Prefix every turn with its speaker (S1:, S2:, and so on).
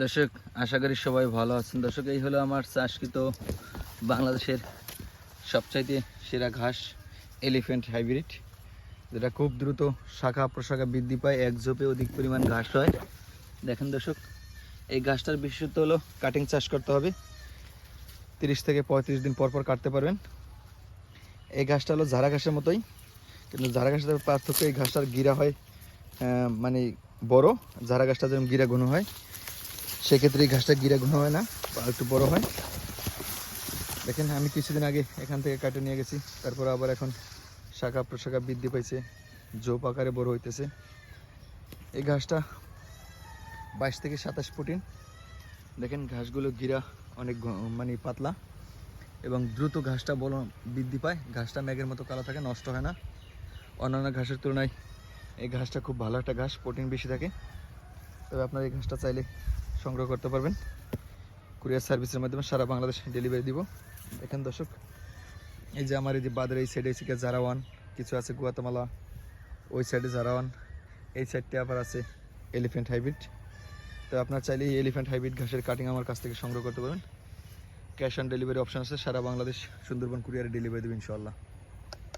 S1: দর্শক, আশা করি সবাই ভালো আছেন। দর্শক, এই হলো আমার চাষকৃত বাংলাদেশের সবচাইতে সেরা ঘাস এলিফ্যান্ট হাইব্রিড, যেটা খুব দ্রুত শাখা প্রশাখা বৃদ্ধি পায়, এক ঝোপে অধিক পরিমাণ ঘাস হয়। দেখেন দর্শক, এই ঘাসটার বিশেষত্ব হলো কাটিং চাষ করতে হবে, 30 থেকে 35 দিন পর পর কাটতে পারবেন। এই ঘাসটা হলো ঝাড়া ঘাসের মতোই, কিন্তু ঝাড়া ঘাসের পার্থক্য এই ঘাসটার গিরা হয় মানে বড়। ঝাড়া ঘাসটা যেমন গিরা ঘন হয়, সেক্ষেত্রে এই ঘাসটা গিরা ঘন হয় না, বা একটু বড় হয়। দেখেন, আমি কিছুদিন আগে এখান থেকে কাটে নিয়ে গেছি, তারপর আবার এখন শাখা প্রশাখা বৃদ্ধি পাইছে, ঝোপ আকারে বড় হইতেছে। এই ঘাসটা 22 থেকে 27 ফুটিন। দেখেন, ঘাসগুলো গিরা অনেক মানে পাতলা এবং দ্রুত ঘাসটা বড় বৃদ্ধি পায়। ঘাসটা ম্যাগের মতো কালো থাকে, নষ্ট হয় না। অন্যান্য ঘাসের তুলনায় এই ঘাসটা খুব ভালো একটা ঘাস, প্রোটিন বেশি থাকে। তবে আপনারা এই ঘাসটা চাইলে সংগ্রহ করতে পারবেন। কুরিয়ার সার্ভিসের মাধ্যমে সারা বাংলাদেশ ডেলিভারি দিব। দেখেন দর্শক, এই যে আমার এই যে বাদের এই সাইডে আছে জারাওয়ান, কিছু আছে গুয়াতামালা, ওই সাইডে জারাওয়ান, এই সাইডটা আবার আছে এলিফ্যান্ট হাইব্রিড। তো আপনার চাইলে এই এলিফ্যান্ট হাইব্রিড ঘাসের কাটিং আমার কাছ থেকে সংগ্রহ করতে পারেন। ক্যাশ অন ডেলিভারি অপশন আছে, সারা বাংলাদেশ সুন্দরবন কুরিয়ারে ডেলিভারি দেবেন ইনশাআল্লাহ।